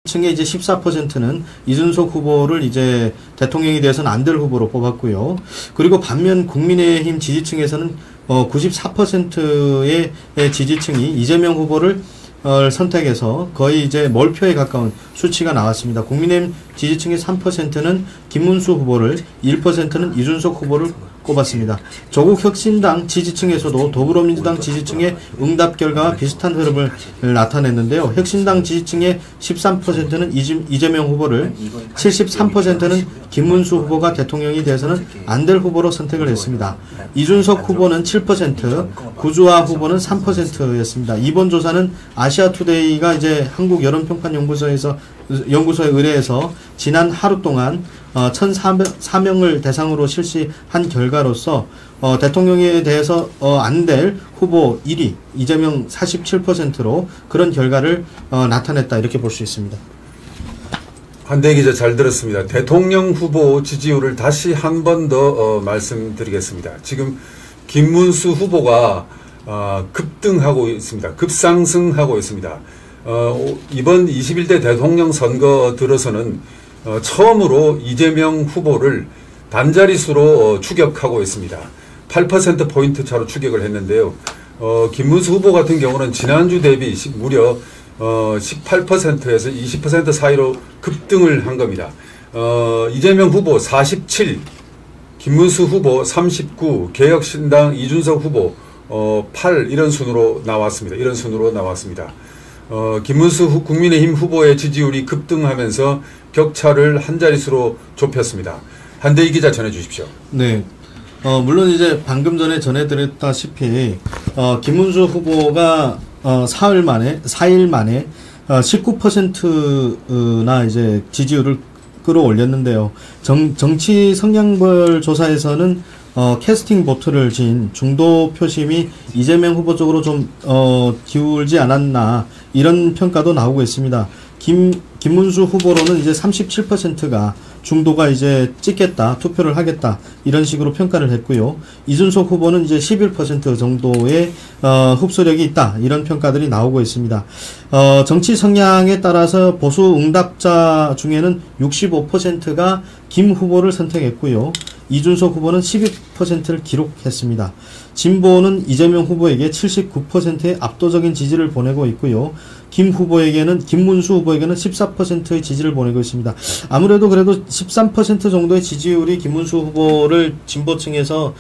층의 이제 14%는 이준석 후보를 이제 대통령이 돼서는 안 될 후보로 뽑았고요. 그리고 반면 국민의힘 지지층에서는 94%의 지지층이 이재명 후보를 선택해서 거의 이제 몰표에 가까운 수치가 나왔습니다. 국민의힘 지지층의 3%는 김문수 후보를, 1%는 이준석 후보를 꼽았습니다. 조국 혁신당 지지층에서도 더불어민주당 지지층의 응답 결과와 비슷한 흐름을 나타냈는데요. 혁신당 지지층의 13%는 이재명 후보를, 73%는 김문수 후보가 대통령이 돼서는 안 될 후보로 선택을 했습니다. 이준석 후보는 7%, 구주화 후보는 3%였습니다. 이번 조사는 아시아투데이가 이제 한국여론평판연구소에 의뢰해서 지난 하루 동안 1,004명을 대상으로 실시한 결과로서 대통령에 대해서 안 될 후보 1위 이재명 47%로 그런 결과를 나타냈다 이렇게 볼 수 있습니다. 한대희 기자 잘 들었습니다. 대통령 후보 지지율을 다시 한 번 더 말씀드리겠습니다. 지금 김문수 후보가 급등하고 있습니다. 급상승하고 있습니다. 이번 21대 대통령 선거 들어서는 처음으로 이재명 후보를 단자릿수로 추격하고 있습니다. 8%포인트 차로 추격을 했는데요. 김문수 후보 같은 경우는 지난주 대비 무려 18%에서 20% 사이로 급등을 한 겁니다. 이재명 후보 47, 김문수 후보 39, 개혁신당 이준석 후보 8 이런 순으로 나왔습니다. 김문수 국민의힘 후보의 지지율이 급등하면서 격차를 한 자릿수로 좁혔습니다. 한대희 기자 전해주십시오. 네. 물론 이제 방금 전에 전해드렸다시피 김문수 후보가 4일 만에 19%나 이제 지지율을 끌어올렸는데요. 정치 성향별 조사에서는 캐스팅 보트를 진 중도 표심이 이재명 후보 쪽으로 좀 기울지 않았나 이런 평가도 나오고 있습니다. 김문수 후보로는 이제 37%가 중도가 이제 찍겠다, 투표를 하겠다 이런 식으로 평가를 했고요. 이준석 후보는 이제 11% 정도의 흡수력이 있다 이런 평가들이 나오고 있습니다. 정치 성향에 따라서 보수 응답자 중에는 65%가 김 후보를 선택했고요. 이준석 후보는 12%를 기록했습니다. 진보는 이재명 후보에게 79%의 압도적인 지지를 보내고 있고요. 김문수 후보에게는 14%의 지지를 보내고 있습니다. 아무래도 그래도 13% 정도의 지지율이 김문수 후보를 진보층에서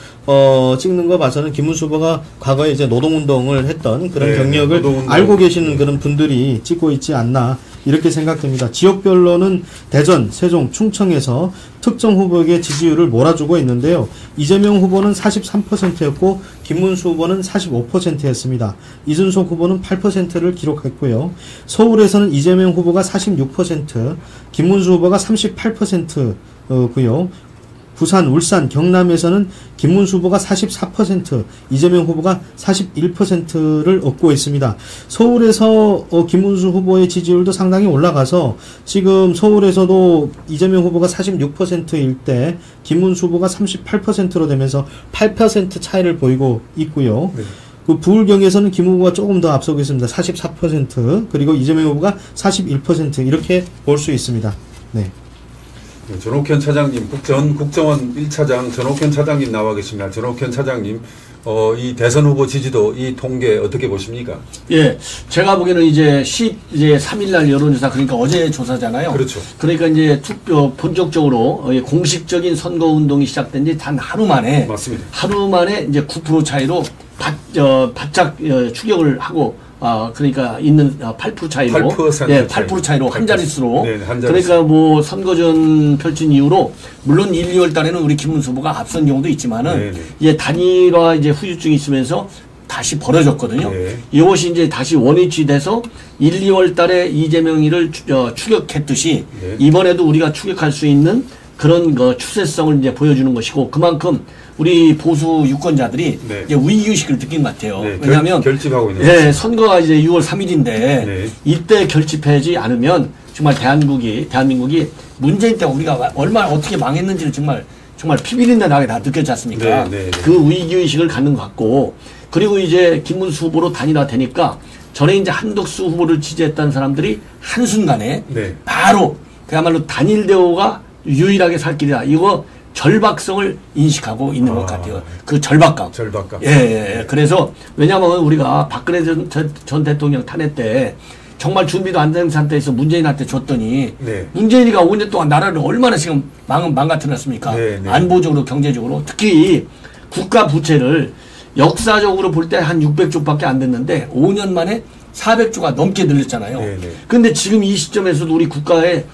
찍는 거 봐서는 김문수 후보가 과거에 이제 노동운동을 했던 그런 경력을 알고 계시는 그런 분들이 찍고 있지 않나 이렇게 생각됩니다. 지역별로는 대전, 세종, 충청에서 특정 후보에게 지지율을 몰아주고 있는데요. 이재명 후보는 43%였고 김문수 후보는 45%였습니다. 이준석 후보는 8%를 기록했고요. 서울에서는 이재명 후보가 46%, 김문수 후보가 38%고요. 부산, 울산, 경남에서는 김문수 후보가 44%, 이재명 후보가 41%를 얻고 있습니다. 서울에서 김문수 후보의 지지율도 상당히 올라가서 지금 서울에서도 이재명 후보가 46%일 때 김문수 후보가 38%로 되면서 8% 차이를 보이고 있고요. 네. 그 부울경에서는 김 후보가 조금 더 앞서고 있습니다. 44%, 그리고 이재명 후보가 41% 이렇게 볼 수 있습니다. 네. 전옥현 차장님, 국정원 1차장 전옥현 차장님 나와 계십니다. 전옥현 차장님, 이 대선 후보 지지도 이 통계 어떻게 보십니까? 예, 제가 보기에는 이제 3일날 여론조사, 그러니까 어제 조사잖아요. 그렇죠. 그러니까 이제 본격적으로 공식적인 선거 운동이 시작된 지 단 하루 만에. 맞습니다. 하루 만에 이제 9% 차이로 바짝 추격을 하고, 그러니까 있는 8% 차이로, 8% 차이로 한 자릿수로. 네, 한 자릿수. 그러니까 뭐 선거전 펼친 이후로 물론 1, 2월 달에는 우리 김문수 후보가 앞선 경우도 있지만은 이제 단일화 이제 후유증이 있으면서 다시 벌어졌거든요. 네. 이것이 이제 다시 원위치 돼서 1, 2월 달에 이재명이를 추격했듯이 네. 이번에도 우리가 추격할 수 있는 그런 추세성을 이제 보여주는 것이고, 그만큼 우리 보수 유권자들이 네. 이제 위기의식을 느낀 것 같아요. 네, 왜냐하면 결집하고 있는 네, 선거가 이제 6월 3일인데 네. 이때 결집하지 않으면 정말 대한민국이 문재인 때 우리가 얼마나 어떻게 망했는지를 정말 피비린내 나게 다 느꼈지 않습니까? 네, 네, 네. 그 위기의식을 갖는 것 같고, 그리고 이제 김문수 후보로 단일화되니까 전에 이제 한덕수 후보를 지지했던 사람들이 한순간에 네. 바로 그야말로 단일 대우가 유일하게 살 길이다. 이거 절박성을 인식하고 있는 것 같아요. 그 절박감. 절박감. 예. 그래서 왜냐하면 우리가 박근혜 전 대통령 탄핵 때 정말 준비도 안 된 상태에서 문재인한테 줬더니 네. 문재인이가 5년 동안 나라를 얼마나 지금 망가뜨렸습니까? 네. 안보적으로 경제적으로 특히 국가 부채를 역사적으로 볼 때 한 600조밖에 안 됐는데 5년 만에 400조가 넘게 늘렸잖아요. 그런데 지금 이 시점에서도 우리 국가의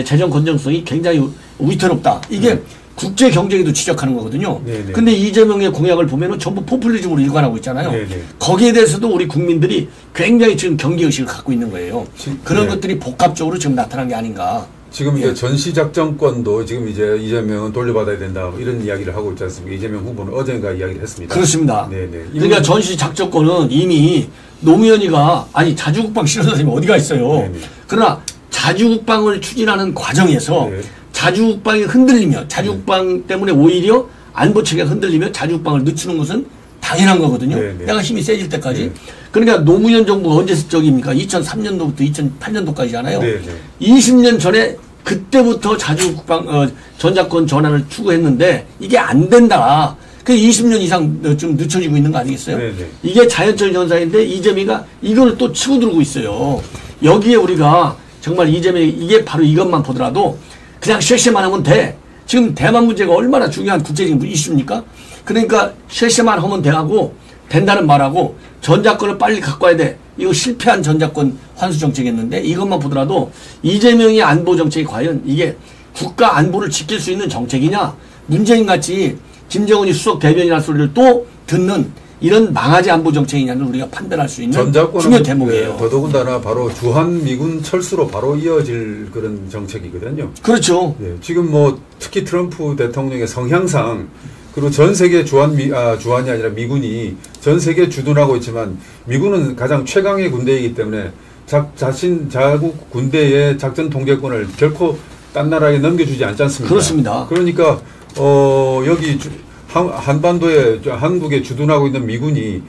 재정 건전성이 굉장히 위태롭다. 이게 국제 경제에도 지적하는 거거든요. 근데 이재명의 공약을 보면은 전부 포퓰리즘으로 일관하고 있잖아요. 거기에 대해서도 우리 국민들이 굉장히 지금 경계의식을 갖고 있는 거예요. 그런 것들이 복합적으로 지금 나타난 게 아닌가. 지금 이제 전시작전권도 지금 이제 이재명은 돌려받아야 된다 이런 이야기를 하고 있지 않습니까? 이재명 후보는 어젠가 이야기를 했습니다. 그렇습니다. 그러니까 전시작전권은 이미 노무현이가 아니 자주국방 실효자님이 어디가 있어요. 그러나 자주국방을 추진하는 과정에서 자주국방이 흔들리면 자주국방 때문에 오히려 안보체계가 흔들리면 자주국방을 늦추는 것은 당연한 거거든요. 내가 힘이 세질 때까지. 그러니까 노무현 정부가 언제 적입니까? 2003년도부터 2008년도까지잖아요. 20년 전에 그때부터 자주국방 전작권 전환을 추구했는데 이게 안 된다. 그 20년 이상 좀 늦춰지고 있는 거 아니겠어요? 이게 자연적 현상인데 이재명이가 이걸 또 치고 들고 있어요. 여기에 우리가 정말 이재명이 이게 바로 이것만 보더라도 그냥 쉐쉐만 하면 돼. 지금 대만 문제가 얼마나 중요한 국제적인 이슈입니까? 그러니까 쉐쉐만 하면 돼하고 된다는 말하고 전작권을 빨리 갖고 와야 돼. 이거 실패한 전작권 환수 정책이었는데 이것만 보더라도 이재명의 안보 정책이 과연 이게 국가 안보를 지킬 수 있는 정책이냐? 문재인 같이 김정은이 수석 대변이라는 소리를 또 듣는 이런 망하지 안보 정책이냐는 우리가 판단할 수 있는 중요한 대목이에요. 더더군다나 바로 주한미군 철수로 바로 이어질 그런 정책이거든요. 그렇죠. 지금 뭐 특히 트럼프 대통령의 성향상 그리고 전 세계 주한이 아니라 미군이 전 세계에 주둔하고 있지만 미군은 가장 최강의 군대이기 때문에 자국 군대의 작전 통제권을 결코 딴 나라에 넘겨주지 않지 않습니까? 그렇습니다. 그러니까 여기 한반도에 한국에 주둔하고 있는 미군이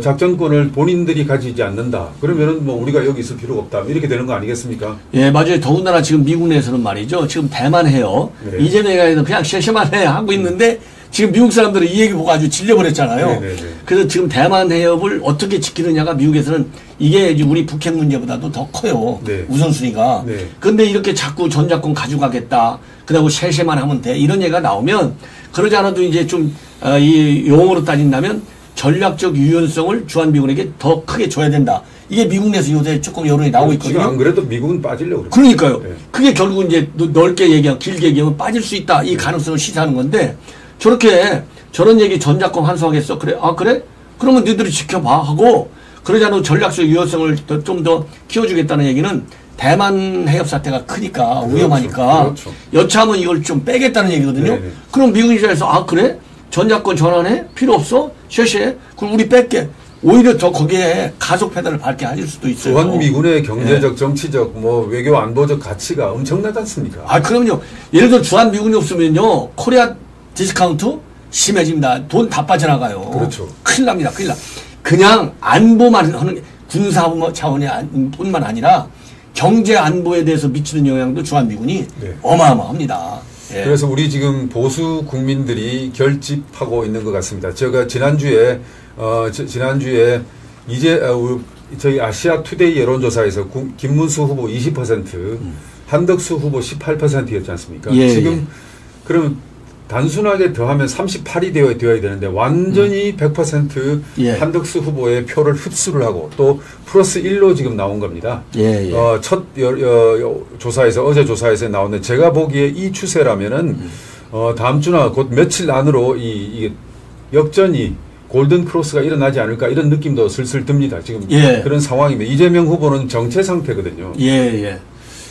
작전권을 본인들이 가지지 않는다. 그러면은 뭐 우리가 여기 있을 필요가 없다. 이렇게 되는 거 아니겠습니까? 예, 맞아요. 더군다나 지금 미국 내에서는 말이죠. 지금 대만 해요. 이재명이 그냥 쉐쉐만 해 하고 있는데 지금 미국 사람들은 이 얘기 보고 아주 질려버렸잖아요. 그래서 지금 대만 해협을 어떻게 지키느냐가 미국에서는 이게 우리 북핵 문제보다도 더 커요. 우선순위가. 그런데 이렇게 자꾸 전작권 가져가겠다. 그다고 쉐쉐만 하면 돼. 이런 얘기가 나오면 그러지 않아도 이제 좀 이 용어로 따진다면 전략적 유연성을 주한미군에게 더 크게 줘야 된다. 이게 미국 내에서 요새 조금 여론이 나오고 있거든요. 지금 안 그래도 미국은 빠지려고 그래요. 그러니까요. 그게 결국 이제 넓게 얘기하면 길게 얘기하면 빠질 수 있다. 이 가능성을 시사하는 건데 저렇게 저런 얘기 전작권 환수하겠어. 그래? 아 그래? 그러면 너희들이 지켜봐 하고 그러지 않아도 전략적 유연성을 좀 더 키워주겠다는 얘기는 대만 해협 사태가 크니까 위험하니까 여차하면 이걸 좀 빼겠다는 얘기거든요. 그럼 미국 입장에서 아 그래? 전작권 전환해? 필요 없어? 쉐쉐? 그럼 우리 뺄게. 오히려 더 거기에 가속 페달을 밟게 하실 수도 있어요. 주한미군의 경제적, 정치적, 뭐 외교 안보적 가치가 엄청나지 않습니까? 아 그럼요. 예를 들어 주한미군이 없으면요 코리아 디스카운트 심해집니다. 돈 다 빠져나가요. 그렇죠. 큰일 납니다. 큰일 나. 그냥 안보만 하는 게 군사 차원의 뿐만 아니라 경제 안보에 대해서 미치는 영향도 주한미군이 어마어마합니다. 그래서 우리 지금 보수 국민들이 결집하고 있는 것 같습니다. 제가 지난주에 이제 저희 아시아 투데이 여론조사에서 김문수 후보 20%, 한덕수 후보 18%였지 않습니까? 지금 그럼 단순하게 더하면 38이 되어야 되는데 완전히 100% 한덕수 후보의 표를 흡수를 하고 또 플러스 1로 지금 나온 겁니다. 첫 조사에서 어제 조사에서 나오는 제가 보기에 이 추세라면은 다음 주나 곧 며칠 안으로 이 역전이 골든 크로스가 일어나지 않을까 이런 느낌도 슬슬 듭니다. 지금 그런 상황입니다. 이재명 후보는 정체 상태거든요.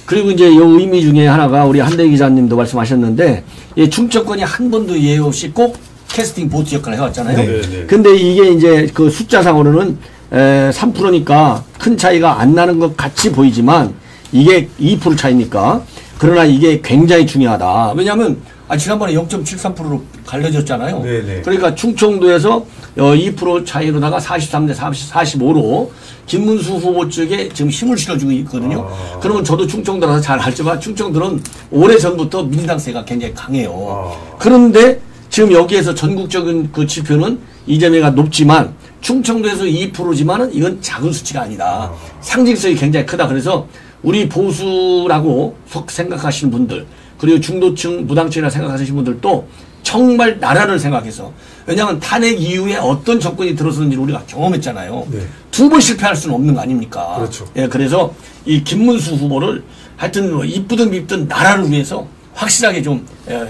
그리고 이제 이 의미 중에 하나가 우리 한대 기자님도 말씀하셨는데 중첩권이 한 번도 예외 없이 꼭 캐스팅 보트 역할을 해왔잖아요. 근데 이게 이제 그 숫자상으로는 3%니까 큰 차이가 안 나는 것 같이 보이지만 이게 2% 차이니까 그러나 이게 굉장히 중요하다. 왜냐하면 지난번에 0.73%로 갈려졌잖아요. 네네. 그러니까 충청도에서 2% 차이로다가 43대 45로 김문수 후보 쪽에 지금 힘을 실어주고 있거든요. 그러면 저도 충청도라서 잘 알지만 충청도는 오래전부터 민주당세가 굉장히 강해요. 그런데 지금 여기에서 전국적인 그 지표는 이재명이 높지만 충청도에서 2%지만은 이건 작은 수치가 아니다. 상징성이 굉장히 크다. 그래서 우리 보수라고 생각하시는 분들, 그리고 중도층 무당층이라 생각하시는 분들도 정말 나라를 생각해서, 왜냐하면 탄핵 이후에 어떤 정권이 들어서는지 우리가 경험했잖아요. 네. 2번 실패할 수는 없는 거 아닙니까? 그렇죠. 예, 그래서 이 김문수 후보를 하여튼 뭐 이쁘든 밉든 나라를 위해서 확실하게 좀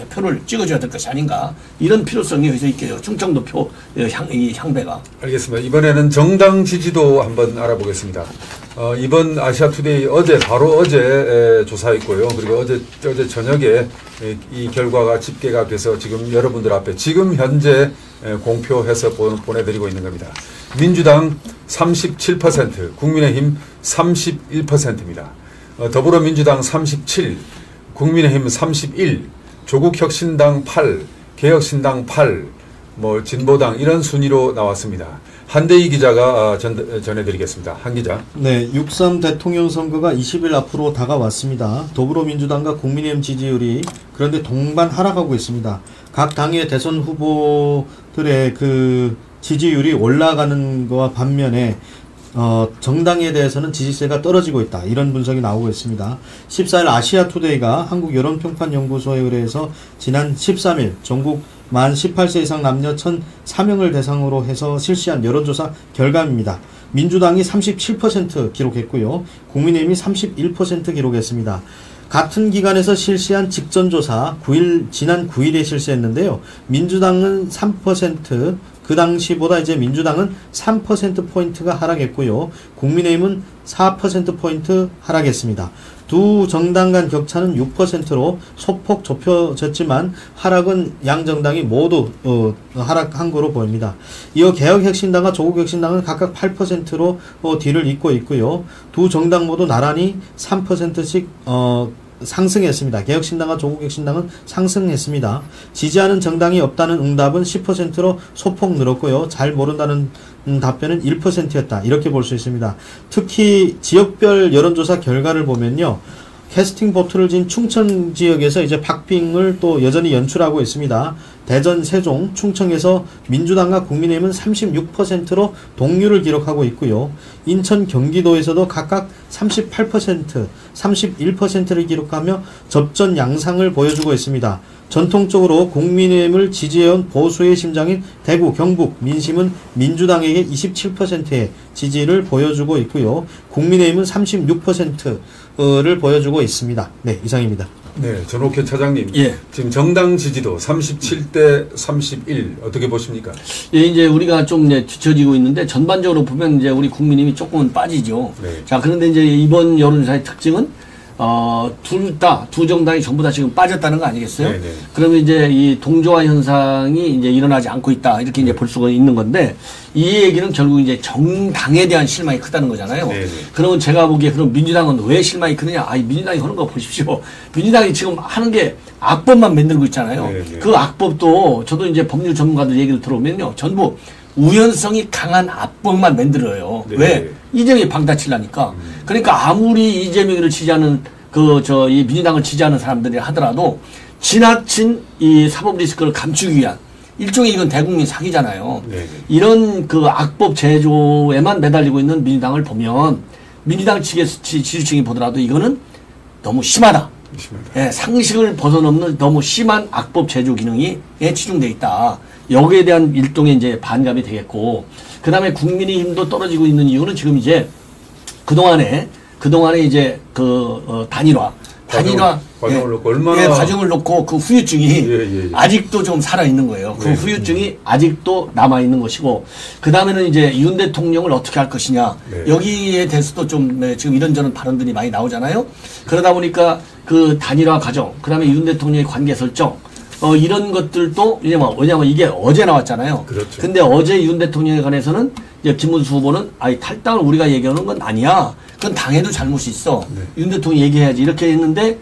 표를 찍어줘야 될 것이 아닌가, 이런 필요성이 여기서 있게요. 충청도 표 이 향배가. 알겠습니다. 이번에는 정당 지지도 한번 알아보겠습니다. 이번 아시아투데이 바로 어제 조사했고요. 그리고 어제 저녁에 이 결과가 집계가 돼서 지금 여러분들 앞에 지금 현재 공표해서 보내드리고 있는 겁니다. 민주당 37%, 국민의힘 31%입니다. 더불어민주당 37, 국민의힘 31, 조국혁신당 8, 개혁신당 8, 뭐 진보당 이런 순위로 나왔습니다. 한대희 기자가 전해드리겠습니다. 한 기자. 네, 6.3 대통령 선거가 20일 앞으로 다가왔습니다. 더불어민주당과 국민의힘 지지율이 그런데 동반 하락하고 있습니다. 각 당의 대선 후보들의 그 지지율이 올라가는 것과 반면에 정당에 대해서는 지지세가 떨어지고 있다. 이런 분석이 나오고 있습니다. 14일 아시아투데이가 한국여론평판연구소에 의뢰해서 지난 13일 전국 만 18세 이상 남녀 1,004명을 대상으로 해서 실시한 여론조사 결과입니다. 민주당이 37% 기록했고요. 국민의힘이 31% 기록했습니다. 같은 기간에서 실시한 직전조사 지난 9일에 실시했는데요. 민주당은 3%, 그 당시보다 이제 민주당은 3%포인트가 하락했고요. 국민의힘은 4%포인트 하락했습니다. 두 정당 간 격차는 6%로 소폭 좁혀졌지만 하락은 양 정당이 모두 하락한 거로 보입니다. 이어 개혁혁신당과 조국혁신당은 각각 8%로 뒤를 잇고 있고요. 두 정당 모두 나란히 3%씩 상승했습니다. 개혁신당과 조국혁신당은 상승했습니다. 지지하는 정당이 없다는 응답은 10%로 소폭 늘었고요. 잘 모른다는 답변은 1%였다. 이렇게 볼 수 있습니다. 특히 지역별 여론조사 결과를 보면요. 캐스팅 보트를 진 충청 지역에서 이제 박빙을 또 여전히 연출하고 있습니다. 대전, 세종, 충청에서 민주당과 국민의힘은 36%로 동률을 기록하고 있고요. 인천, 경기도에서도 각각 38%, 31%를 기록하며 접전 양상을 보여주고 있습니다. 전통적으로 국민의힘을 지지해온 보수의 심장인 대구, 경북 민심은 민주당에게 27%의 지지를 보여주고 있고요. 국민의힘은 36%를 보여주고 있습니다. 네, 이상입니다. 네, 전옥회 차장님. 예. 지금 정당 지지도 37대 31 어떻게 보십니까? 예, 이제 우리가 좀 뒤처지고 있는데 전반적으로 보면 이제 우리 국민의힘이 조금은 빠지죠. 네. 자, 그런데 이제 이번 여론조사의 특징은 두 정당이 전부 다 지금 빠졌다는 거 아니겠어요? 네네. 그러면 이제 이 동조화 현상이 이제 일어나지 않고 있다. 이렇게 이제 볼 수가 있는 건데, 이 얘기는 결국 이제 정당에 대한 실망이 크다는 거잖아요. 네네. 그러면 제가 보기에 그럼 민주당은 왜 실망이 크느냐? 민주당이 하는 거 보십시오. 민주당이 지금 하는 게 악법만 만들고 있잖아요. 네네. 그 악법도 저도 이제 법률 전문가들 얘기를 들어보면요. 전부 우연성이 강한 악법만 만들어요. 네. 왜? 이재명이 방다치려니까. 그러니까 아무리 이재명을 지지하는 이 민주당을 지지하는 사람들이 하더라도 지나친 이 사법 리스크를 감추기 위한 일종의 이건 대국민 사기잖아요. 네. 이런 그 악법 제조에만 매달리고 있는 민주당을 보면 민주당 측에서 지지층이 보더라도 이거는 너무 심하다. 예, 상식을 벗어넘는 너무 심한 악법 제조 기능이 치중돼 있다. 여기에 대한 일종의 이제 반감이 되겠고, 그 다음에 국민의힘도 떨어지고 있는 이유는 지금 이제 그동안에 이제 단일화 과정을 놓고 얼마나 과정을 놓고 그 후유증이 아직도 좀 살아 있는 거예요. 그 후유증이 아직도 남아 있는 것이고, 그 다음에는 이제 윤 대통령을 어떻게 할 것이냐. 여기에 대해서도 좀 지금 이런저런 발언들이 많이 나오잖아요. 그러다 보니까 그 단일화 과정, 그 다음에 윤 대통령의 관계 설정, 이런 것들도, 왜냐면 이게 어제 나왔잖아요. 그렇죠. 근데 어제 윤 대통령에 관해서는 이제 김문수 후보는 탈당을 우리가 얘기하는 건 아니야. 그건 당에도 잘못이 있어. 윤 대통령이 얘기해야지. 이렇게 했는데,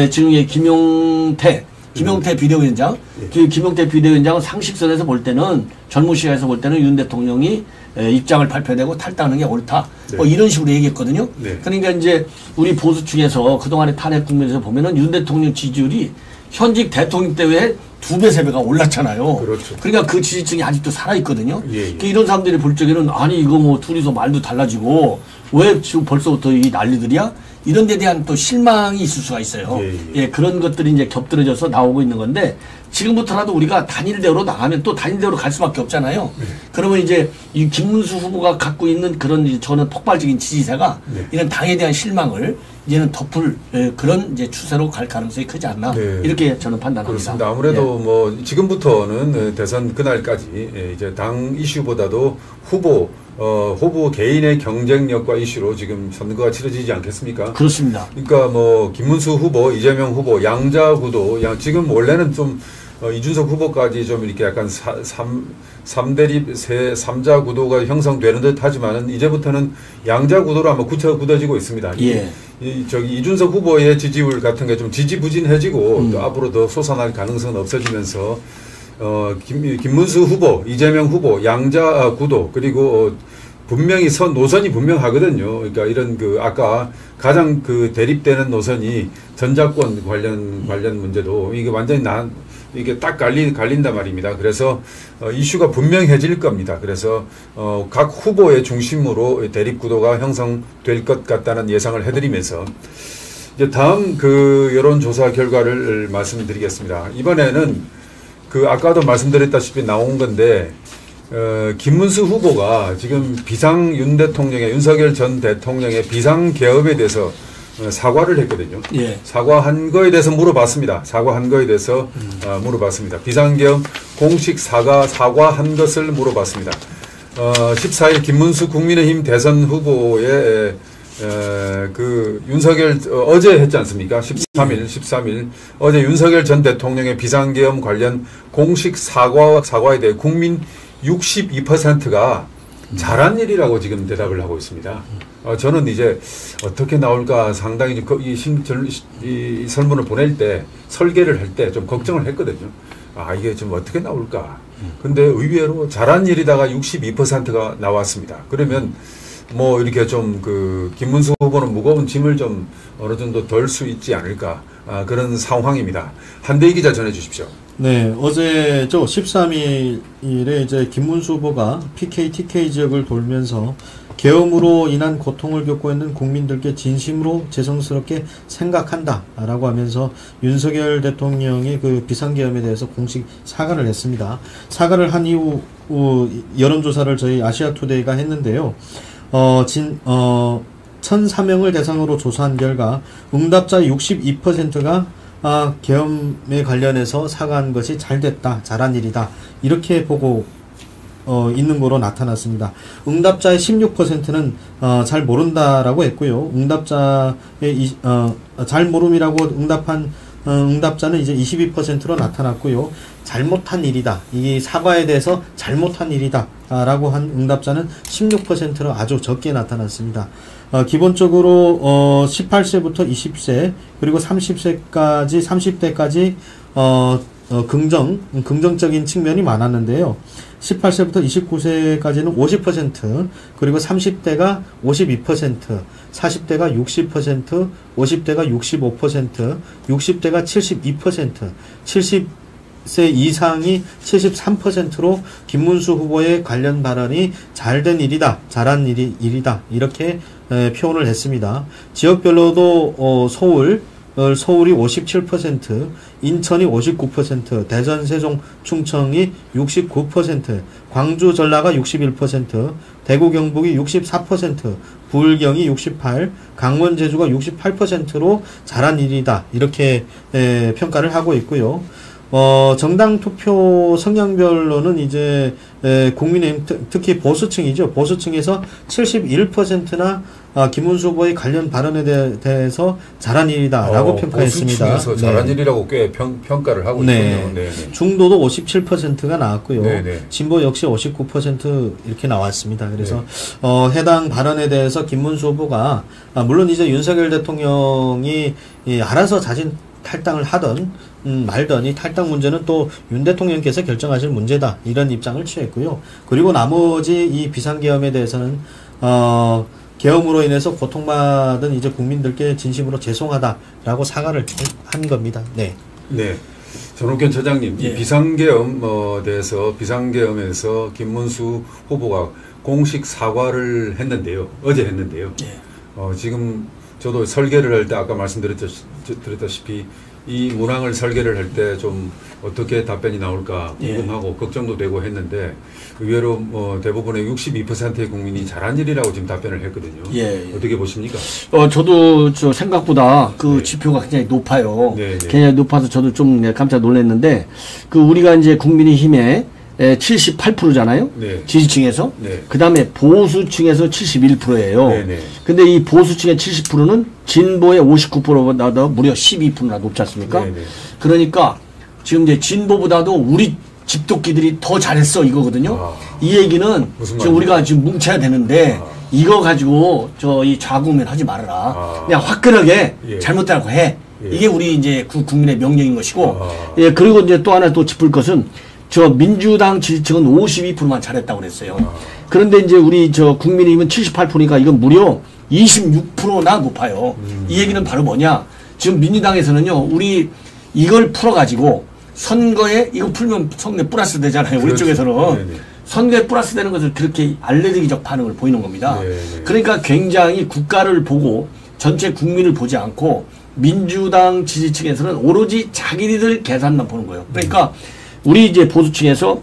지금 김용태 김용태 비대위원장. 김용태 비대위원장은 상식선에서 볼 때는 젊은 시각에서 볼 때는 윤 대통령이 입장을 발표되고 탈당하는 게 옳다. 네. 뭐 이런 식으로 얘기했거든요. 네. 그러니까 이제 우리 보수 측에서 그동안의 탄핵 국면에서 보면은 윤 대통령 지지율이 현직 대통령 때에 2배, 3배가 올랐잖아요. 그렇죠. 그러니까 그 지지층이 아직도 살아있거든요. 예, 예. 그러니까 이런 사람들이 볼 적에는 아니 이거 뭐 둘이서 말도 달라지고 왜 지금 벌써부터 이 난리들이야? 이런 데 대한 또 실망이 있을 수가 있어요. 예, 예. 예, 그런 것들이 이제 겹들어져서 나오고 있는 건데 지금부터라도 우리가 단일대우로 나가면 또 단일대우로 갈 수밖에 없잖아요. 네. 그러면 이제 이 김문수 후보가 갖고 있는 그런 이제 저는 폭발적인 지지세가 네. 이런 당에 대한 실망을 이제는 덮을 그런 이제 추세로 갈 가능성이 크지 않나 네. 이렇게 저는 판단합니다. 그렇습니다. 아무래도 뭐 지금부터는 대선 그날까지 이제 당 이슈보다도 후보 개인의 경쟁력과 이슈로 지금 선거가 치러지지 않겠습니까? 그렇습니다. 그러니까 뭐 김문수 후보, 이재명 후보, 양자 구도, 지금 원래는 좀 이준석 후보까지 좀 이렇게 약간 삼대립, 삼자 구도가 형성되는 듯 하지만은 이제부터는 양자 구도로 아마 굳어지고 있습니다. 예. 이준석 후보의 지지율 같은 게 좀 지지부진해지고 또 앞으로 더 솟아날 가능성은 없어지면서 김문수 후보, 이재명 후보, 양자 구도 그리고 분명히 노선이 분명하거든요. 그러니까 이런 아까 가장 대립되는 노선이 전작권 관련 문제도 이게 완전히 이게 딱 갈린단 말입니다. 그래서 이슈가 분명해질 겁니다. 그래서 각 후보의 중심으로 대립 구도가 형성될 것 같다는 예상을 해드리면서 이제 다음 여론조사 결과를 말씀드리겠습니다. 이번에는 아까도 말씀드렸다시피 나온 건데 김문수 후보가 지금 윤 대통령의 윤석열 전 대통령의 비상계엄에 대해서 사과를 했거든요. 예. 사과한 거에 대해서 물어봤습니다. 물어봤습니다. 비상계엄 공식 사과한 것을 물어봤습니다. 14일 김문수 국민의힘 대선 후보의 윤석열 어제 했지 않습니까? 13일 어제 윤석열 전 대통령의 비상계엄 관련 공식 사과에 대해 국민 62%가 잘한 일이라고 지금 대답을 하고 있습니다. 저는 이제 어떻게 나올까 상당히 이 설문을 보낼 때 설계를 할 때 좀 걱정을 했거든요. 이게 좀 어떻게 나올까. 근데 의외로 잘한 일이다가 62%가 나왔습니다. 그러면 뭐 이렇게 좀 김문수 후보는 무거운 짐을 좀 어느 정도 덜 수 있지 않을까 그런 상황입니다. 한대희 기자 전해 주십시오. 네, 어제죠 13일에 이제 김문수 후보가 PK, TK 지역을 돌면서 계엄으로 인한 고통을 겪고 있는 국민들께 진심으로 죄송스럽게 생각한다라고 하면서 윤석열 대통령의 비상계엄에 대해서 공식 사과를 했습니다. 사과를 한 이후 여론조사를 저희 아시아투데이가 했는데요. 1,004명을 대상으로 조사한 결과 응답자 62%가 계엄에 관련해서 사과한 것이 잘 됐다, 잘한 일이다 이렇게 보고 있는 거로 나타났습니다. 응답자의 16%는 잘 모른다라고 했고요. 응답자의 잘 모름이라고 응답한 응답자는 이제 22%로 나타났고요. 잘못한 일이다. 이 사과에 대해서 잘못한 일이다. 라고 한 응답자는 16%로 아주 적게 나타났습니다. 기본적으로 18세부터 20세 그리고 30대까지 긍정적인 측면이 많았는데요. 18세부터 29세까지는 50%, 그리고 30대가 52%, 40대가 60%, 50대가 65%, 60대가 72%, 70세 이상이 73%로 김문수 후보의 관련 발언이 잘된 일이다, 잘한 일이다 이렇게 표현을 했습니다. 지역별로도 서울이 57%, 인천이 59%, 대전, 세종, 충청이 69%, 광주, 전라가 61%, 대구, 경북이 64%, 부울경이 68%, 강원, 제주가 68%로 잘한 일이다 이렇게 평가를 하고 있고요. 정당 투표 성향별로는 이제 국민의힘 특히 보수층이죠. 보수층에서 71%나 김문수 후보의 관련 발언에 대해서 잘한 일이다라고 평가했습니다. 보수층에서 잘한 일이라고 꽤 평가를 하고 있군요. 네. 중도도 57%가 나왔고요. 네네. 진보 역시 59% 이렇게 나왔습니다. 그래서 해당 발언에 대해서 김문수 후보가 물론 이제 윤석열 대통령이 알아서 자진 탈당을 하던 말더니 탈당 문제는 또 윤 대통령께서 결정하실 문제다 이런 입장을 취했고요. 그리고 나머지 이 비상계엄에 대해서는 계엄으로 인해서 고통받은 이제 국민들께 진심으로 죄송하다라고 사과를 한 겁니다. 네. 네. 전옥현 처장님, 이 비상계엄 대해서 비상계엄에서 김문수 후보가 공식 사과를 했는데요. 어제 했는데요. 지금 저도 설계를 할 때 아까 말씀드렸다시피 이 문항을 설계를 할 때 좀 어떻게 답변이 나올까 궁금하고 걱정도 되고 했는데 의외로 대부분의 62%의 국민이 잘한 일이라고 지금 답변을 했거든요. 어떻게 보십니까? 저도 생각보다 그 지표가 굉장히 높아요. 굉장히 높아서 저도 좀 깜짝 놀랐는데 우리가 이제 국민의힘에 78%잖아요. 지지층에서. 그 다음에 보수층에서 71%예요. 근데 이 보수층의 70%는 진보의 59%보다도 무려 12%나 높지 않습니까? 그러니까 지금 이제 진보보다도 우리 집도끼들이 더 잘했어 이거거든요. 이 얘기는 지금 우리가 지금 뭉쳐야 되는데 이거 가지고 이 좌국면 하지 말아라. 그냥 화끈하게 잘못되라고 해. 이게 우리 이제 국민의 명령인 것이고. 그리고 이제 또 하나 또 짚을 것은 민주당 지지층은 52%만 잘했다고 그랬어요. 그런데 이제 우리 국민의힘은 78%니까 이건 무려 26%나 높아요. 이 얘기는 바로 뭐냐? 지금 민주당에서는요, 우리 이걸 풀어가지고 선거에 이거 풀면 선거에 플러스 되잖아요. 우리 쪽에서는. 선거에 플러스 되는 것을 그렇게 알레르기적 반응을 보이는 겁니다. 그러니까 굉장히 국가를 보고 전체 국민을 보지 않고 민주당 지지층에서는 오로지 자기들 계산만 보는 거예요. 그러니까 우리 이제 보수층에서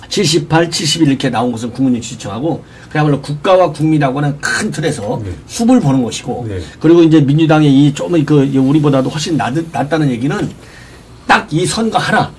78, 71 이렇게 나온 것은 국민의 지지층하고 그야말로 국가와 국민하고 하는 큰 틀에서 숲을 보는 것이고 그리고 이제 민주당의 이 조금 우리보다도 훨씬 낫다는 얘기는 딱 이 선거 하나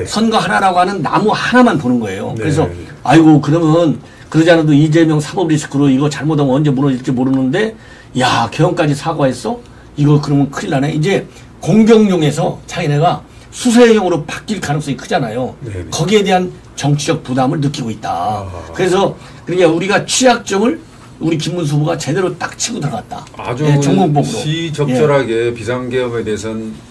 선거 하나라고 하는 나무 하나만 보는 거예요. 그래서 아이고 그러면 그러지 않아도 이재명 사법 리스크로 이거 잘못하면 언제 무너질지 모르는데 야 개헌까지 사과했어? 이거 그러면 큰일 나네. 이제 공격용에서 자기네가 수세형으로 바뀔 가능성이 크잖아요. 거기에 대한 정치적 부담을 느끼고 있다. 그래서 그러니까 우리가 취약점을 우리 김문수 후보가 제대로 딱 치고 들어갔다. 아주 전공법으로. 시적절하게 비상계엄에 대해서는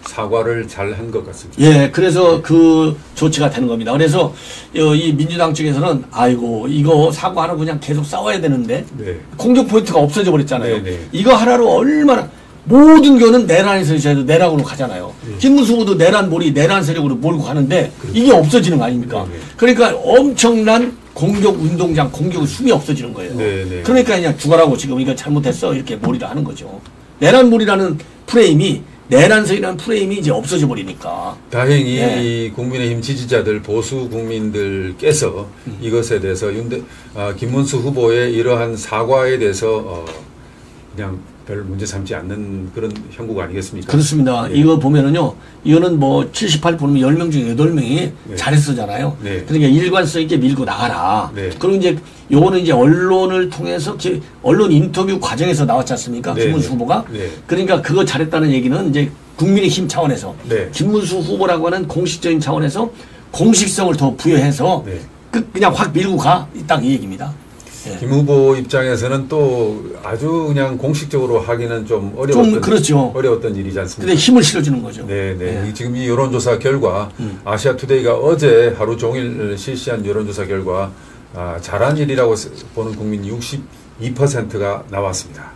사과를 잘 한 것 같습니다. 그래서 그 조치가 되는 겁니다. 그래서 이 민주당 쪽에서는 아이고 이거 사과하라고 그냥 계속 싸워야 되는데 공격 포인트가 없어져 버렸잖아요. 이거 하나로 얼마나 모든 거는 내란에서 해도 내락으로 가잖아요. 김문수 후보도 내란 세력으로 몰고 가는데 이게 없어지는 거 아닙니까? 그러니까 엄청난 공격 운동장, 공격의 숨이 없어지는 거예요. 그러니까 그냥 죽어라고 지금 이거 잘못했어 이렇게 몰이를 하는 거죠. 내란몰이라는 프레임이 내란세이라는 프레임이 이제 없어져 버리니까. 다행히 이 국민의힘 지지자들 보수 국민들께서 이것에 대해서 김문수 후보의 이러한 사과에 대해서 그냥 별 문제 삼지 않는 그런 형국 아니겠습니까? 그렇습니다. 이거 보면은요, 이거는 뭐 78%면 10명 중에 8명이 잘했었잖아요. 그러니까 일관성 있게 밀고 나가라. 그리고 이제 요거는 이제 언론을 통해서 언론 인터뷰 과정에서 나왔지 않습니까? 김문수 후보가. 그러니까 그거 잘했다는 얘기는 이제 국민의힘 차원에서 김문수 후보라고 하는 공식적인 차원에서 공식성을 더 부여해서 그냥 확 밀고 가. 딱 이 얘기입니다. 김 후보 입장에서는 또 아주 그냥 공식적으로 하기는 좀 어려웠던 일이지 않습니까? 근데 힘을 실어주는 거죠. 지금 이 여론조사 결과 아시아투데이가 어제 하루 종일 실시한 여론조사 결과 잘한 일이라고 보는 국민 62%가 나왔습니다.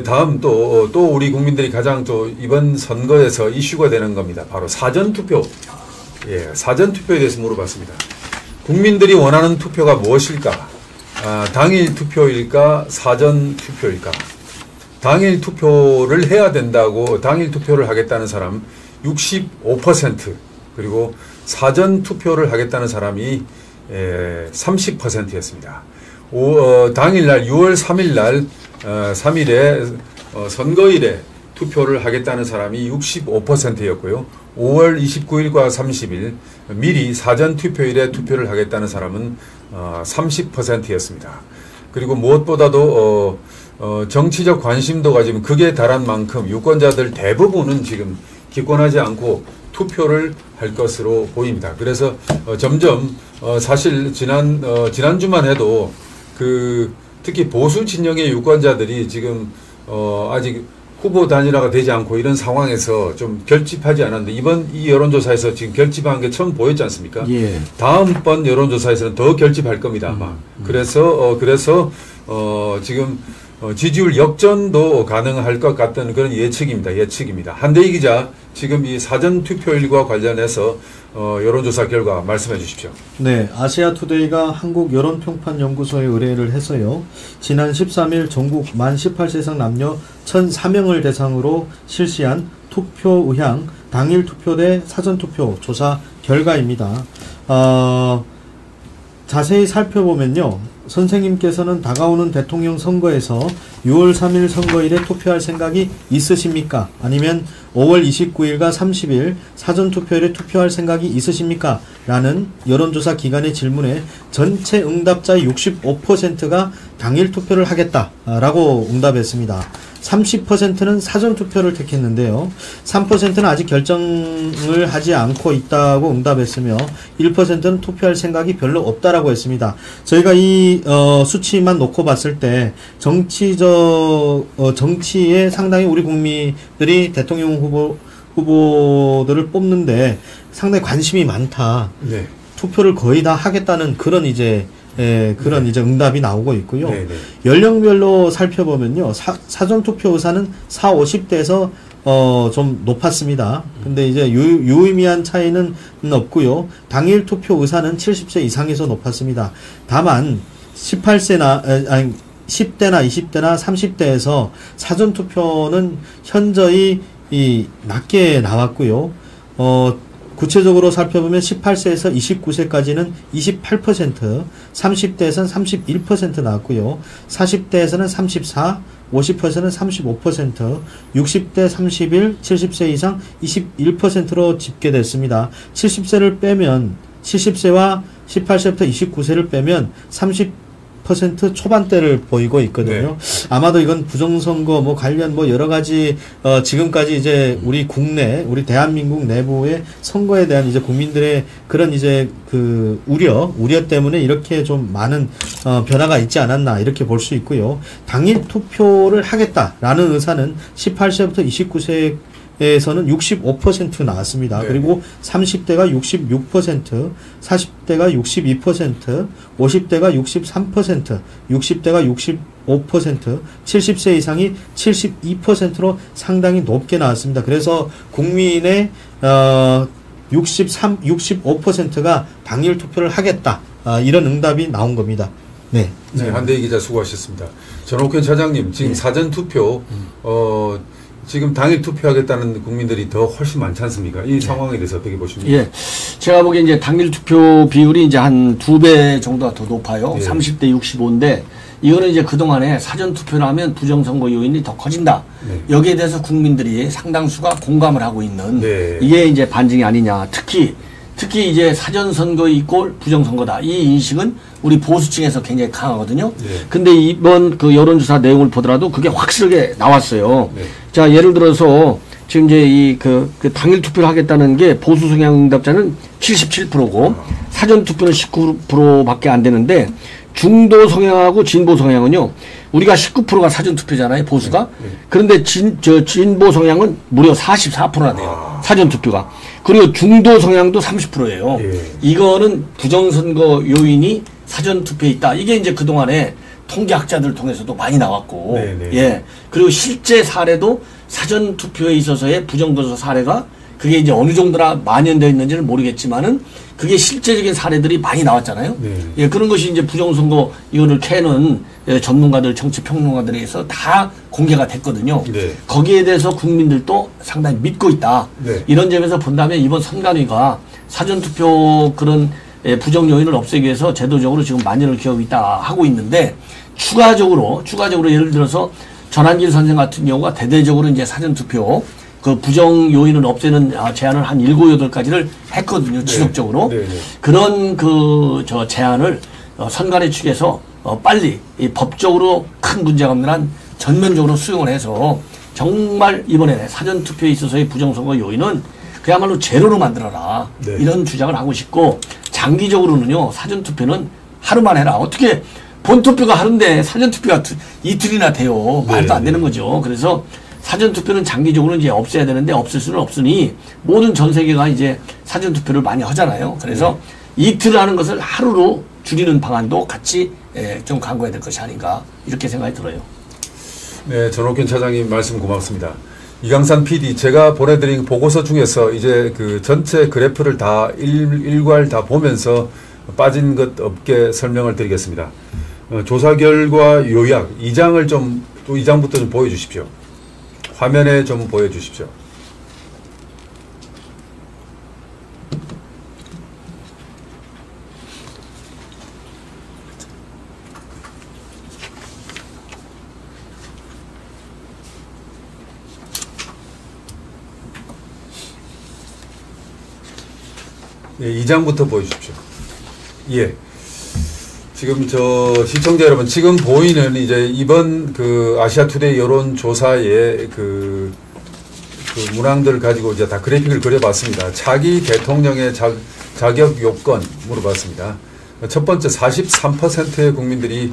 다음 또 우리 국민들이 가장 또 이번 선거에서 이슈가 되는 겁니다. 바로 사전투표. 사전투표에 대해서 물어봤습니다. 국민들이 원하는 투표가 무엇일까? 당일 투표일까? 사전 투표일까? 당일 투표를 해야 된다고 당일 투표를 하겠다는 사람 65%, 그리고 사전 투표를 하겠다는 사람이 30%였습니다. 당일날 6월 3일날 3일에 선거일에 투표를 하겠다는 사람이 65%였고요. 5월 29일과 30일 미리 사전 투표일에 투표를 하겠다는 사람은 30%였습니다. 그리고 무엇보다도 정치적 관심도가 지금 극에 달한 만큼 유권자들 대부분은 지금 기권하지 않고 투표를 할 것으로 보입니다. 그래서 점점 사실 지난주만 해도 특히 보수 진영의 유권자들이 지금 아직 후보 단일화가 되지 않고 이런 상황에서 좀 결집하지 않았는데 이번 이 여론조사에서 지금 결집한 게 처음 보였지 않습니까? 예. 다음번 여론조사에서는 더 결집할 겁니다 아마. 그래서 지금 지지율 역전도 가능할 것 같다는 그런 예측입니다. 한대희 기자, 지금 이 사전 투표율과 관련해서 여론조사 결과 말씀해 주십시오. 네, 아시아투데이가 한국여론평판연구소에 의뢰를 해서요. 지난 13일 전국 만 18세 이상 남녀 1,004명을 대상으로 실시한 투표 의향 당일 투표대 사전투표 조사 결과입니다. 자세히 살펴보면요. 선생님께서는 다가오는 대통령 선거에서 6월 3일 선거일에 투표할 생각이 있으십니까? 아니면 5월 29일과 30일 사전투표일에 투표할 생각이 있으십니까? 라는 여론조사 기관의 질문에 전체 응답자의 65%가 당일 투표를 하겠다라고 응답했습니다. 30%는 사전투표를 택했는데요. 3%는 아직 결정을 하지 않고 있다고 응답했으며 1%는 투표할 생각이 별로 없다라고 했습니다. 저희가 이 수치만 놓고 봤을 때 정치에 상당히 우리 국민들이 대통령 후보들을 뽑는데 상당히 관심이 많다. 네. 투표를 거의 다 하겠다는 그런 이제 응답이 나오고 있고요. 네네. 연령별로 살펴보면요. 사전투표 의사는 40, 50대에서 좀 높았습니다. 근데 이제 유의미한 차이는 없고요. 당일 투표 의사는 70세 이상에서 높았습니다. 다만 10대나 20대나 30대에서 사전투표는 현저히 낮게 나왔고요. 구체적으로 살펴보면 18세에서 29세까지는 28%, 30대에서는 31% 나왔고요. 40대에서는 34, 50%는 35%, 60대 31, 70세 이상 21%로 집계됐습니다. 70세를 빼면 70세와 18세부터 29세를 빼면 30% 초반대를 보이고 있거든요. 네. 아마도 이건 부정선거 관련 여러 가지 지금까지 이제 우리 대한민국 내부의 선거에 대한 이제 국민들의 그런 이제 그 우려 때문에 이렇게 좀 많은 변화가 있지 않았나 이렇게 볼 수 있고요. 당일 투표를 하겠다라는 의사는 18세부터 29세 에서는 65% 나왔습니다. 네. 그리고 30대가 66%, 40대가 62%, 50대가 63%, 60대가 65%, 70세 이상이 72%로 상당히 높게 나왔습니다. 그래서 국민의 65%가 당일 투표를 하겠다. 이런 응답이 나온 겁니다. 네. 네, 한대희 기자 수고하셨습니다. 전옥현 차장님, 지금 사전 투표 지금 당일 투표하겠다는 국민들이 더 훨씬 많지 않습니까? 이 상황에 대해서 어떻게 보십니까? 예. 제가 보기엔 이제 당일 투표 비율이 이제 한 2배 정도가 더 높아요. 예. 30대 65인데, 이거는 이제 그동안에 사전 투표를 하면 부정선거 요인이 더 커진다. 네. 여기에 대해서 국민들이 상당수가 공감을 하고 있는 네. 이게 이제 반증이 아니냐. 특히 이제 사전선거 이꼴 부정선거다. 이 인식은 우리 보수층에서 굉장히 강하거든요. 네. 근데 이번 그 여론조사 내용을 보더라도 그게 확실하게 나왔어요. 네. 자, 예를 들어서 지금 이제 그 당일 투표를 하겠다는 게 보수 성향 응답자는 77%고 사전투표는 19%밖에 안 되는데 중도 성향하고 진보 성향은요. 우리가 19%가 사전투표잖아요. 보수가. 그런데 진보 성향은 무려 44%나 돼요. 사전투표가. 그리고 중도 성향도 30%예요. 이거는 부정선거 요인이 사전투표에 있다. 이게 이제 그동안에 통계학자들 통해서도 많이 나왔고. 네네. 예. 그리고 실제 사례도 사전투표에 있어서의 부정선거 사례가 그게 이제 어느 정도나 만연되어 있는지는 모르겠지만은 그게 실제적인 사례들이 많이 나왔잖아요. 네. 예, 그런 것이 이제 부정선거 이거를 캐는 전문가들, 정치평론가들에 의해서 다 공개가 됐거든요. 네. 거기에 대해서 국민들도 상당히 믿고 있다. 네. 이런 점에서 본다면 이번 선관위가 사전투표 그런 부정 요인을 없애기 위해서 제도적으로 지금 만전을 기하고 있다 하고 있는데 추가적으로 예를 들어서 전한길 선생 같은 경우가 대대적으로 이제 사전투표 그 부정 요인을 없애는 제안을 한 7, 8가지를 했거든요. 지속적으로. 네. 그런 저 제안을 선관위 측에서 빨리 이 법적으로 큰 문제가 없는 한 전면적으로 수용을 해서 정말 이번에 사전투표에 있어서의 부정선거 요인은 그야말로 제로로 만들어라. 네. 이런 주장을 하고 싶고 장기적으로는요. 사전투표는 하루만 해라. 어떻게 본투표가 하루인데 사전투표가 이틀이나 돼요. 말도 안 되는 거죠. 그래서 사전투표는 장기적으로 이제 없애야 되는데 없앨 수는 없으니 모든 전 세계가 이제 사전투표를 많이 하잖아요. 그래서 이틀 하는 것을 하루로 줄이는 방안도 같이 좀 강구해야 될 것이 아닌가 이렇게 생각이 들어요. 네, 전옥현 차장님 말씀 고맙습니다. 이강산 PD, 제가 보내드린 보고서 중에서 이제 그 전체 그래프를 다 일괄 다 보면서 빠진 것 없게 설명을 드리겠습니다. 조사 결과 요약 2장을 좀, 또 2장부터 좀 보여주십시오. 화면에 좀 보여주십시오. 네, 2장부터 보여주십시오. 예. 지금 시청자 여러분, 지금 보이는 이제 이번 그 아시아투데이 여론조사의 그 문항들을 가지고 이제 다 그래픽을 그려봤습니다. 차기 대통령의 자격 요건 물어봤습니다. 첫 번째 43%의 국민들이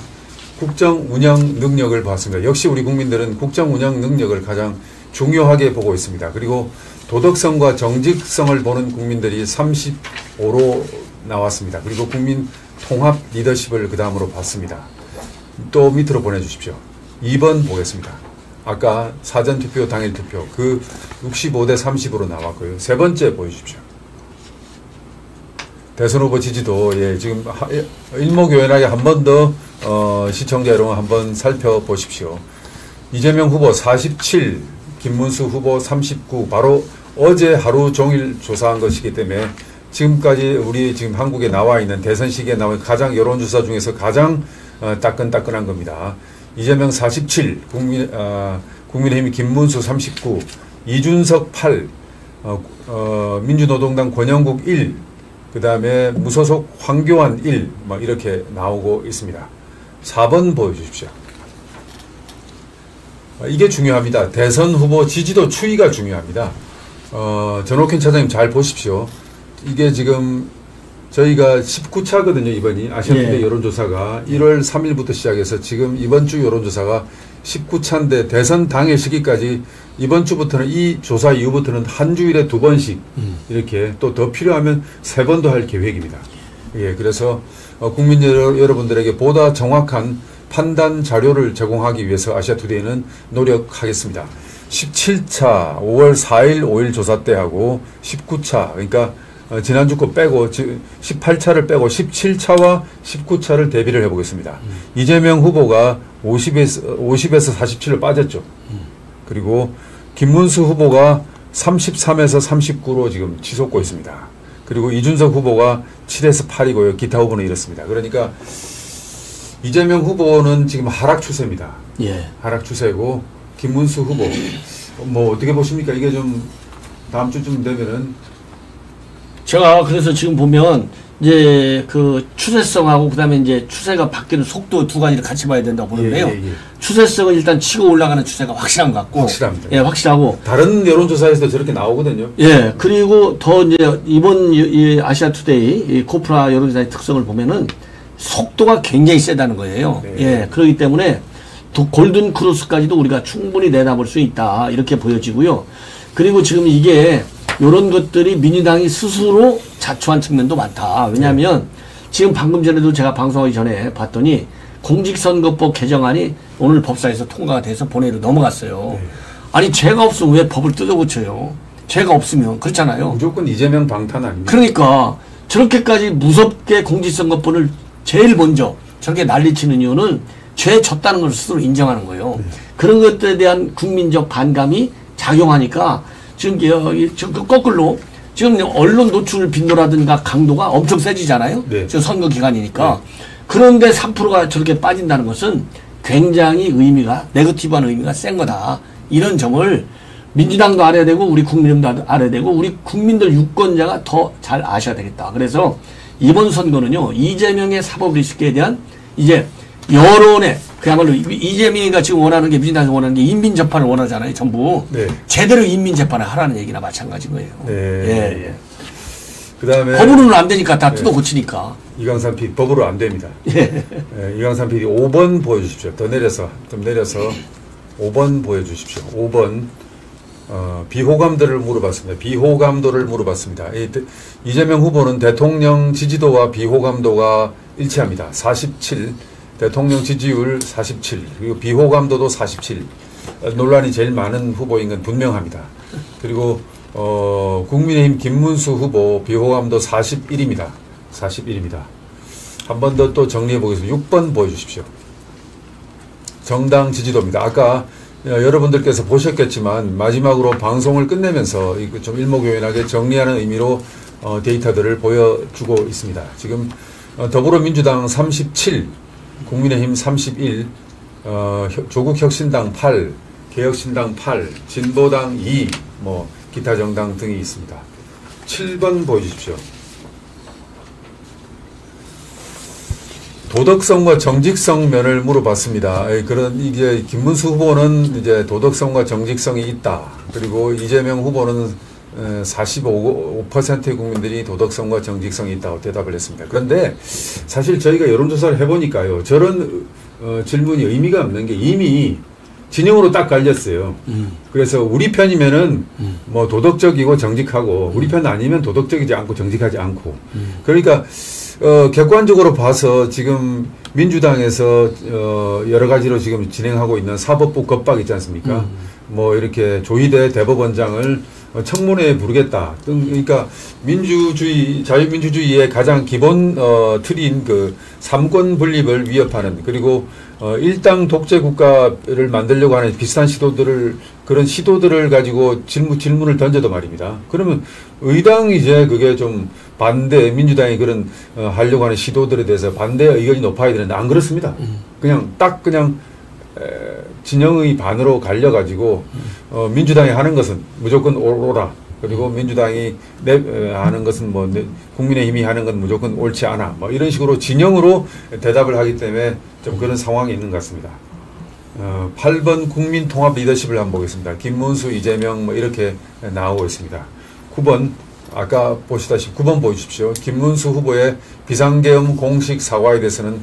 국정 운영 능력을 봤습니다. 역시 우리 국민들은 국정 운영 능력을 가장 중요하게 보고 있습니다. 그리고 도덕성과 정직성을 보는 국민들이 35로 나왔습니다. 그리고 국민 통합 리더십을 그 다음으로 봤습니다. 또 밑으로 보내주십시오. 2번 보겠습니다. 아까 사전투표, 당일투표 그 65대 30으로 나왔고요. 세 번째 보여주십시오. 대선 후보 지지도 지금 일목요연하게 한 번 더 시청자 여러분 한번 살펴보십시오. 이재명 후보 47, 김문수 후보 39, 바로 어제 하루 종일 조사한 것이기 때문에 지금까지 우리 지금 한국에 나와 있는 대선 시기에 나온 가장 여론조사 중에서 가장 따끈따끈한 겁니다. 이재명 47, 국민의힘 김문수 39, 이준석 8, 민주노동당 권영국 1, 그 다음에 무소속 황교안 1, 뭐 이렇게 나오고 있습니다. 4번 보여주십시오. 이게 중요합니다. 대선 후보 지지도 추이가 중요합니다. 전옥현 차장님 잘 보십시오. 이게 지금 저희가 19차거든요, 이번이. 아시아투데이 여론조사가 1월 3일부터 시작해서 지금 이번 주 여론조사가 19차인데 대선 당일 시기까지 이번 주부터는 이 조사 이후부터는 한 주일에 2번씩 이렇게 또 더 필요하면 3번도 할 계획입니다. 예, 그래서 국민 여러분들에게 보다 정확한 판단 자료를 제공하기 위해서 아시아투데이는 노력하겠습니다. 17차 5월 4일 5일 조사 때 하고 19차 그러니까 지난주 거 빼고 18차를 빼고 17차와 19차를 대비를 해보겠습니다. 이재명 후보가 50에서 47로 빠졌죠. 그리고 김문수 후보가 33에서 39로 지금 치솟고 있습니다. 그리고 이준석 후보가 7에서 8이고요. 기타 후보는 이렇습니다. 그러니까 이재명 후보는 지금 하락 추세입니다. 예. 하락 추세고 김문수 후보 뭐 어떻게 보십니까? 이게 좀 다음 주쯤 되면은 제가 그래서 지금 보면 이제 그 추세성하고 그다음에 이제 추세가 바뀌는 속도 두 가지를 같이 봐야 된다고 보는데요. 추세성은 일단 치고 올라가는 추세가 확실한 것 같고, 확실합니다. 예, 확실하고 다른 여론조사에서도 저렇게 나오거든요. 예, 그리고 더 이제 이번 이 아시아투데이 이 코프라 여론조사의 특성을 보면은 속도가 굉장히 세다는 거예요. 네. 예, 그렇기 때문에 골든 크로스까지도 우리가 충분히 내다볼 수 있다 이렇게 보여지고요. 그리고 지금 이게 이런 것들이 민주당이 스스로 자초한 측면도 많다. 왜냐하면 지금 방금 전에도 제가 방송하기 전에 봤더니 공직선거법 개정안이 오늘 법사에서 통과가 돼서 본회의로 넘어갔어요. 네. 아니 죄가 없으면 왜 법을 뜯어고쳐요? 죄가 없으면 그렇잖아요. 무조건 이재명 방탄 아닙니까? 그러니까 저렇게까지 무섭게 공직선거법을 제일 먼저 저렇게 난리치는 이유는 죄 졌다는 걸 스스로 인정하는 거예요. 그런 것들에 대한 국민적 반감이 작용하니까 지금 거꾸로 지금 언론 노출 빈도라든가 강도가 엄청 세지잖아요. 네. 지금 선거 기간이니까. 그런데 3%가 저렇게 빠진다는 것은 굉장히 의미가 네거티브한 의미가 센 거다. 이런 점을 민주당도 알아야 되고 우리 국민들도 알아야 되고 우리 국민들 유권자가 더 잘 아셔야 되겠다. 그래서 이번 선거는요. 이재명의 사법 리스크에 대한 이제 여론의 그야말로 이재명이가 지금 원하는 게 민주당이 원하는 게 인민 재판을 원하잖아요. 전부 네. 제대로 인민 재판을 하라는 얘기나 마찬가지인 거예요. 네. 예, 예. 그다음에 법으로는 안 되니까 다 네. 뜯어 고치니까. 이강산 PD 법으로 안 됩니다. 예. 예, 이강산 PD 5번 보여주십시오. 더 내려서 좀 내려서 5번 보여주십시오. 5번. 비호감도를 물어봤습니다. 비호감도를 물어봤습니다. 이재명 후보는 대통령 지지도와 비호감도가 일치합니다. 47, 대통령 지지율 47, 그리고 비호감도도 47. 논란이 제일 많은 후보인 건 분명합니다. 그리고 국민의힘 김문수 후보 비호감도 41입니다. 41입니다. 한 번 더 또 정리해 보겠습니다. 6번 보여주십시오. 정당 지지도입니다. 아까 여러분들께서 보셨겠지만 마지막으로 방송을 끝내면서 좀 일목요연하게 정리하는 의미로 데이터들을 보여주고 있습니다. 지금 더불어민주당 37, 국민의힘 31, 조국혁신당 8, 개혁신당 8, 진보당 2, 뭐 기타 정당 등이 있습니다. 7번 보여주십시오. 도덕성과 정직성 면을 물어봤습니다. 이제 김문수 후보는 이제 도덕성과 정직성이 있다. 그리고 이재명 후보는 45%의 국민들이 도덕성과 정직성이 있다고 대답을 했습니다. 그런데 사실 저희가 여론조사를 해보니까요, 저런 질문이 의미가 없는 게 이미 진영으로 딱 갈렸어요. 그래서 우리 편이면은 뭐 도덕적이고 정직하고, 우리 편 아니면 도덕적이지 않고 정직하지 않고. 그러니까 객관적으로 봐서 지금 민주당에서 여러 가지로 지금 진행하고 있는 사법부 겁박 있지 않습니까? 뭐 이렇게 조희대 대법원장을 청문회에 부르겠다. 그러니까 민주주의, 자유민주주의의 가장 기본 틀인 그 삼권 분립을 위협하는, 그리고 일당 독재 국가를 만들려고 하는 비슷한 시도들을, 그런 시도들을 가지고 질문을 던져도 말입니다. 그러면 의당이 이제 그게 좀 반대, 민주당이 그런 하려고 하는 시도들에 대해서 반대 의견이 높아야 되는데 안 그렇습니다. 그냥 진영의 반으로 갈려가지고 민주당이 하는 것은 무조건 옳아. 그리고 민주당이 하는 것은 뭐 국민의힘이 하는 건 무조건 옳지 않아. 뭐 이런 식으로 진영으로 대답을 하기 때문에 좀 그런 상황이 있는 것 같습니다. 8번 국민통합 리더십을 한번 보겠습니다. 김문수, 이재명 뭐 이렇게 나오고 있습니다. 9번 아까 보시다시피 9번 보여주십시오. 김문수 후보의 비상계엄 공식 사과에 대해서는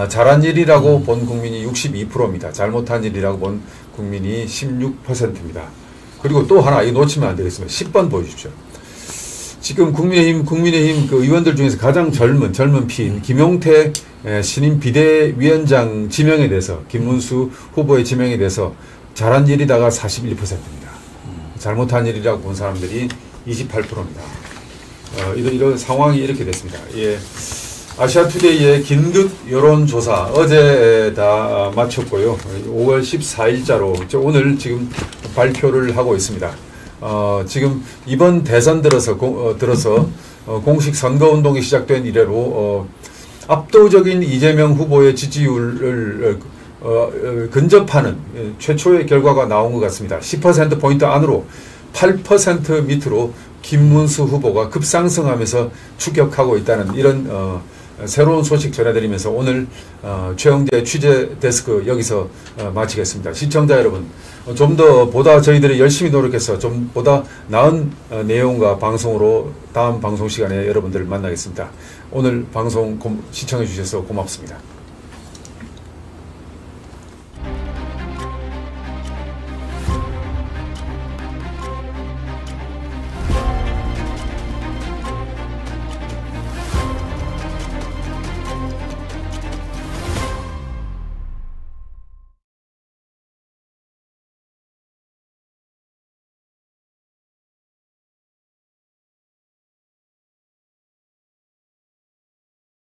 잘한 일이라고 본 국민이 62%입니다. 잘못한 일이라고 본 국민이 16%입니다. 그리고 또 하나, 이거 놓치면 안 되겠습니다. 10번 보여주십시오. 지금 국민의힘 그 의원들 중에서 가장 젊은 피인 김용태 신임 비대위원장 지명에 대해서, 김문수 후보의 지명에 대해서 잘한 일이다가 41%입니다. 잘못한 일이라고 본 사람들이 28%입니다. 이런 상황이 이렇게 됐습니다. 예. 아시아투데이의 긴급 여론조사 어제 다 마쳤고요. 5월 14일자로 오늘 지금 발표를 하고 있습니다. 지금 이번 대선 들어서 공식 선거운동이 시작된 이래로 압도적인 이재명 후보의 지지율을 근접하는 최초의 결과가 나온 것 같습니다. 10%포인트 안으로 8% 밑으로 김문수 후보가 급상승하면서 추격하고 있다는 이런 새로운 소식 전해드리면서 오늘 최영재 취재 데스크 여기서 마치겠습니다. 시청자 여러분, 좀 더 보다 저희들이 열심히 노력해서 좀 보다 나은 내용과 방송으로 다음 방송 시간에 여러분들을 만나겠습니다. 오늘 방송 시청해 주셔서 고맙습니다.